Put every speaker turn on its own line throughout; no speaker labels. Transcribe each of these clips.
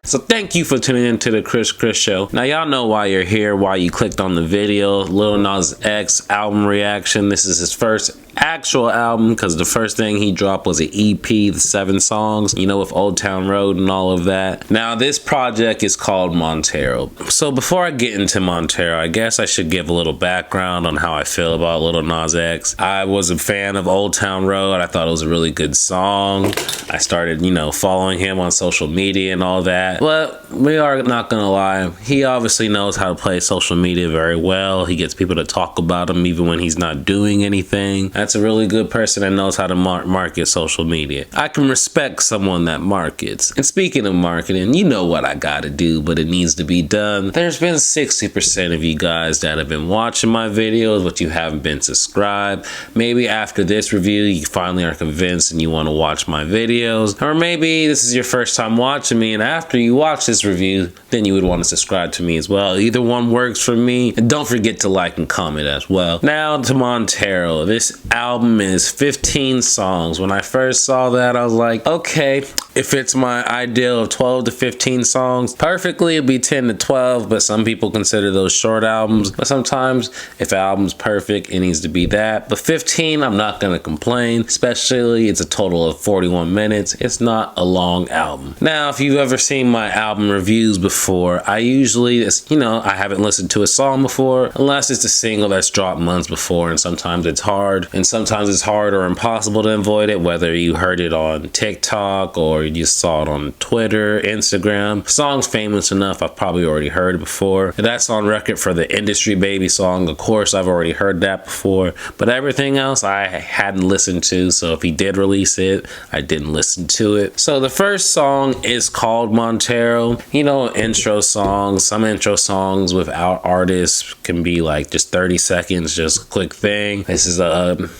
So thank you for tuning into the Chris Show. Now y'all know why you're here, why you clicked on the video. Lil Nas X album reaction. This is his first actual album because the first thing he dropped was an EP, the 7 songs, you know, with Old Town Road and all of that. Now this project is called Montero. So before I get into Montero, I guess I should give a little background on how I feel about Lil Nas X. I was a fan of Old Town Road. I thought it was a really good song. I started, you know, following him on social media and all that. But we are not gonna lie, he obviously knows how to play social media very well. He gets people to talk about him even when he's not doing anything. That's a really good person that knows how to market social media. I can respect someone that markets. And speaking of marketing, you know what I gotta do, but it needs to be done. There's been 60% of you guys that have been watching my videos, but you haven't been subscribed. Maybe after this review, you finally are convinced and you want to watch my videos. Or maybe this is your first time watching me, and after you watch this review, then you would want to subscribe to me as well. Either one works for me. And don't forget to like and comment as well. Now to Montero. This album is 15 songs. When I first saw that, I was like, okay, it fits my ideal of 12 to 15 songs perfectly. It'd be 10 to 12, but some people consider those short albums. But sometimes if an album's perfect, it needs to be that. But 15, I'm not gonna complain, especially it's a total of 41 minutes. It's not a long album. Now, if you've ever seen my album reviews before, I usually, you know, I haven't listened to a song before unless it's a single that's dropped months before, and sometimes it's hard, and sometimes it's hard or impossible to avoid it, whether you heard it on TikTok or you just saw it on Twitter, Instagram. Song's famous enough, I've probably already heard it before. And that's on record for the Industry Baby song. Of course, I've already heard that before, but everything else I hadn't listened to, so if he did release it, I didn't listen to it. So the first song is called Montero. You know, intro songs, some intro songs without artists can be like just 30 seconds, just a quick thing. This is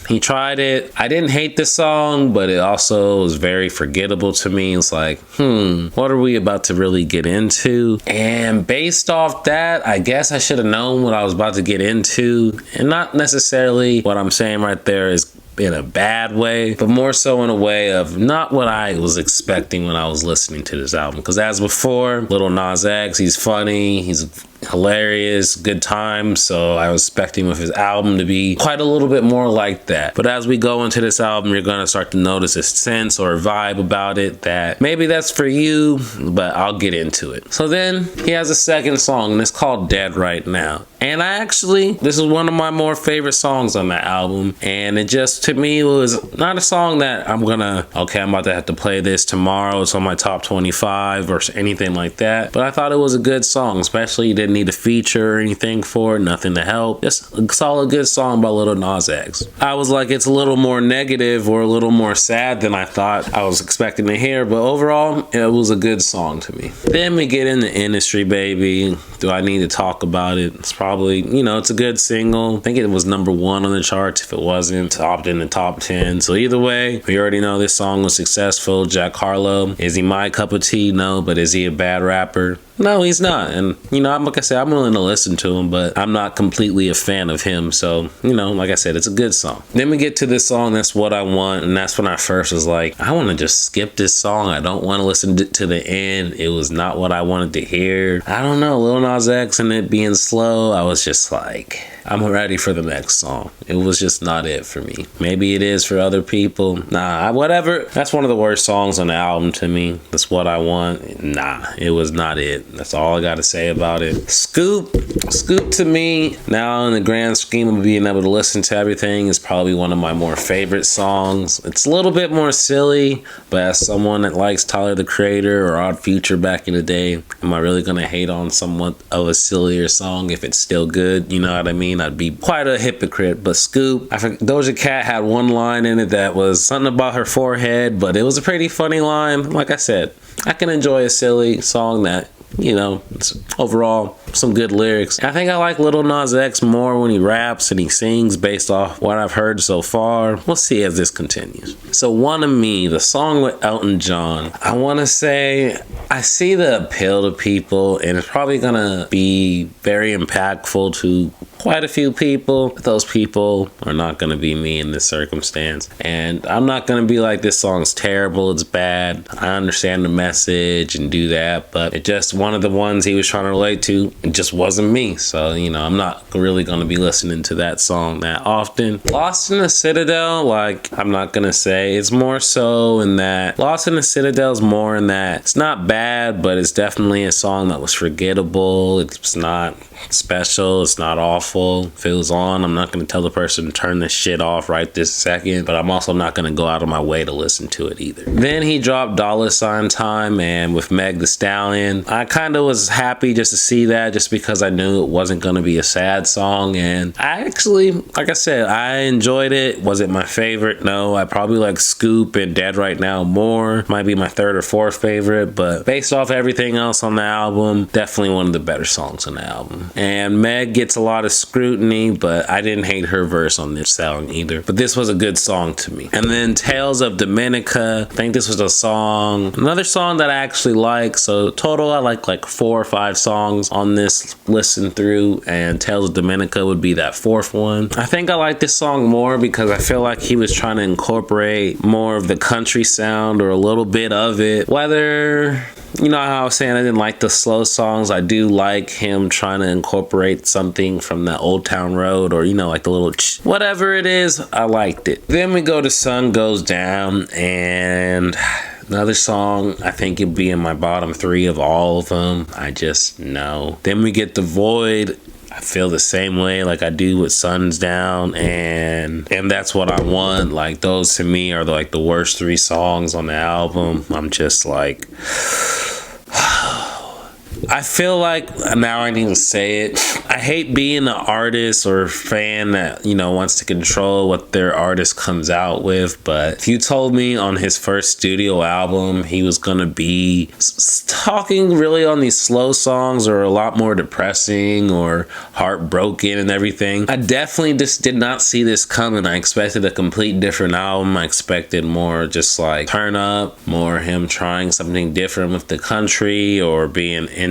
he tried it. I didn't hate this song, but it also was very forgettable to me. It's like, what are we about to really get into? And based off that, I guess I should have known what I was about to get into, and not necessarily what I'm saying right there is in a bad way, but more so in a way of not what I was expecting when I was listening to this album. Because as before, Lil Nas X, he's funny, he's hilarious, good times, so I was expecting with his album to be quite a little bit more like that. But as we go into this album, you're gonna start to notice a sense or a vibe about it that maybe that's for you, but I'll get into it. So then he has a second song, and it's called Dead Right Now. And this is one of my more favorite songs on that album, and it just, to me, was not a song that I'm about to have to play this tomorrow, it's on my top 25 or anything like that, but I thought it was a good song, especially you didn't need a feature or anything for it, nothing to help, just a solid good song by Lil Nas X. I was like, it's a little more negative or a little more sad than I thought I was expecting to hear, but overall, it was a good song to me. Then we get into Industry Baby. Do I need to talk about it? It's probably, you know, it's a good single. I think it was #1 on the charts. If it wasn't, topped in the top 10. So either way, we already know this song was successful. Jack Harlow, is he my cup of tea? No, but is he a bad rapper? No, he's not. And, you know, like I said, I'm willing to listen to him, but I'm not completely a fan of him. So, you know, like I said, it's a good song. Then we get to this song, That's What I Want. And that's when I first was like, I want to just skip this song. I don't want to listen to the end. It was not what I wanted to hear. I don't know, Lil Nas X and it being slow, I was just like, I'm ready for the next song. It was just not it for me. Maybe it is for other people. Nah, whatever. That's one of the worst songs on the album to me. That's What I Want. Nah, it was not it. That's all I gotta say about it. Scoop to me, now in the grand scheme of being able to listen to everything, is probably one of my more favorite songs. It's a little bit more silly, but as someone that likes Tyler the Creator or Odd Future back in the day, am I really gonna hate on somewhat of a sillier song if it's still good? You know what I mean? I'd be quite a hypocrite. But Scoop, I think Doja Cat had one line in it that was something about her forehead, but it was a pretty funny line. Like I said, I can enjoy a silly song that, you know, it's overall some good lyrics. I think I like Lil Nas X more when he raps and he sings based off what I've heard so far. We'll see as this continues. So One of Me, the song with Elton John, I want to say I see the appeal to people, and it's probably gonna be very impactful to quite a few people. But those people are not going to be me in this circumstance. And I'm not going to be like, this song's terrible, it's bad. I understand the message and do that, but it just, one of the ones he was trying to relate to, it just wasn't me. So, you know, I'm not really going to be listening to that song that often. Lost in the Citadel, like, I'm not going to say, it's more so in that, Lost in the Citadel is more in that, it's not bad, but it's definitely a song that was forgettable. It's not special, it's not awful. If it was on, I'm not going to tell the person to turn this shit off right this second, but I'm also not going to go out of my way to listen to it either. Then he dropped Dolla Time, and with Meg Thee Stallion, I kind of was happy just to see that, just because I knew it wasn't going to be a sad song. And I actually, like I said, I enjoyed it. Was it my favorite? No. I probably like Scoop and Dead Right Now more. Might be my third or fourth favorite, but based off everything else on the album, definitely one of the better songs on the album. And Meg gets a lot of scrutiny, but I didn't hate her verse on this song either. But this was a good song to me. And then Tales of Dominica, I think this was a song, another song that I actually like. So total, I like 4 or 5 songs on this listen through, and Tales of Dominica would be that 4th one. I think I like this song more because I feel like he was trying to incorporate more of the country sound, or a little bit of it. Whether, you know how I was saying I didn't like the slow songs, I do like him trying to incorporate something from the Old Town Road, or, you know, like the little whatever it is, I liked it. Then we go to Sun Goes Down, and another song, I think it'd be in my bottom 3 of all of them. I just know. Then we get The Void. I feel the same way like I do with Sun's Down and That's What I Want. Like, those to me are like the worst 3 songs on the album. I'm just like, I feel like, now I need to say it, I hate being an artist or fan that, you know, wants to control what their artist comes out with. But if you told me on his first studio album he was gonna be talking really on these slow songs, or a lot more depressing or heartbroken and everything, I definitely just did not see this coming. I expected a complete different album. I expected more just like turn up, more him trying something different with the country, or being in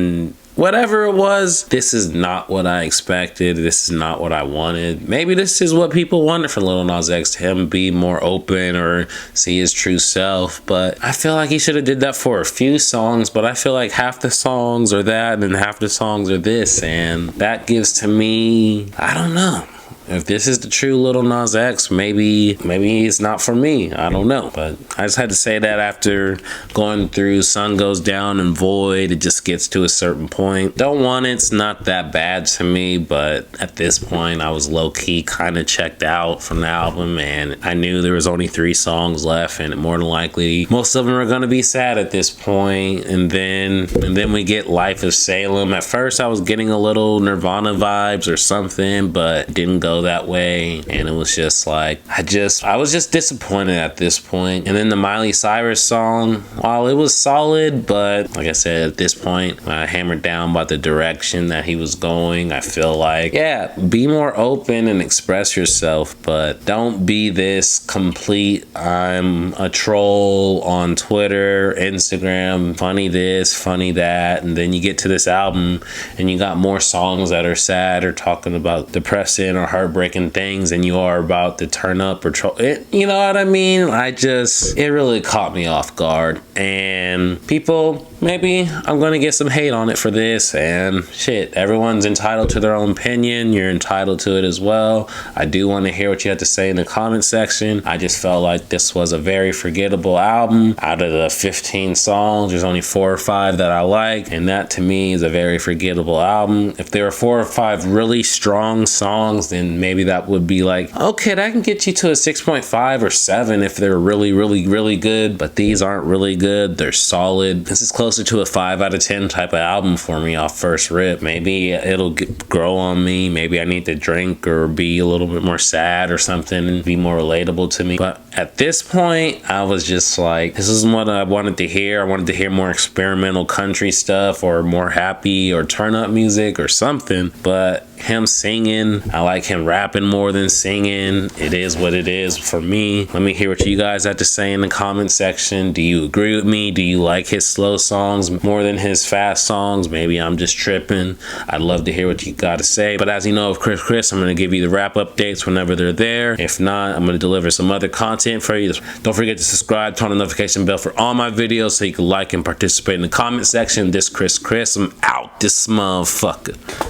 whatever it was. This is not what I expected. This is not what I wanted. Maybe this is what people wanted from Lil Nas X, to him be more open or see his true self. But I feel like he should have did that for a few songs, but I feel like half the songs are that and half the songs are this, and that gives to me, I don't know. If this is the true Lil Nas X, maybe it's not for me. I don't know. But I just had to say that after going through Sun Goes Down and Void, it just gets to a certain point. Don't Want It's not that bad to me, but at this point I was low-key kind of checked out from the album, and I knew there was only 3 songs left, and more than likely most of them are going to be sad at this point. And then we get Life of Salem. At first I was getting a little Nirvana vibes or something, but it didn't go that way, and it was just like, I was just disappointed at this point. And then the Miley Cyrus song, while it was solid, but like I said, at this point I hammered down about the direction that he was going. I feel like, yeah, be more open and express yourself, but don't be this complete, I'm a troll on Twitter, Instagram, funny this, funny that, and then you get to this album and you got more songs that are sad or talking about depressing or heartbreaking things and you are about to turn up or troll it. You know what I mean? It really caught me off guard. And people, maybe I'm gonna get some hate on it for this, and shit, everyone's entitled to their own opinion. You're entitled to it as well. I do want to hear what you have to say in the comment section. I just felt like this was a very forgettable album. Out of the 15 songs, there's only 4 or 5 that I like, and that to me is a very forgettable album. If there were 4 or 5 really strong songs, then maybe that would be like, okay, that can get you to a 6.5 or 7 if they're really, really, really good, but these aren't really good. They're solid. This is closer to a 5 out of 10 type of album for me off first rip. Maybe it'll grow on me. Maybe I need to drink or be a little bit more sad or something and be more relatable to me. But at this point, I was just like, this isn't what I wanted to hear. I wanted to hear more experimental country stuff or more happy or turn up music or something. But him singing. I like him rapping more than singing. It is what it is for me. Let me hear what you guys have to say in the comment section. Do you agree with me? Do you like his slow songs more than his fast songs? Maybe I'm just tripping. I'd love to hear what you got to say. But as you know, of Chris, I'm going to give you the rap updates whenever they're there. If not, I'm going to deliver some other content for you. Don't forget to subscribe, turn on the notification bell for all my videos so you can like and participate in the comment section. This Chris, I'm out this motherfucker.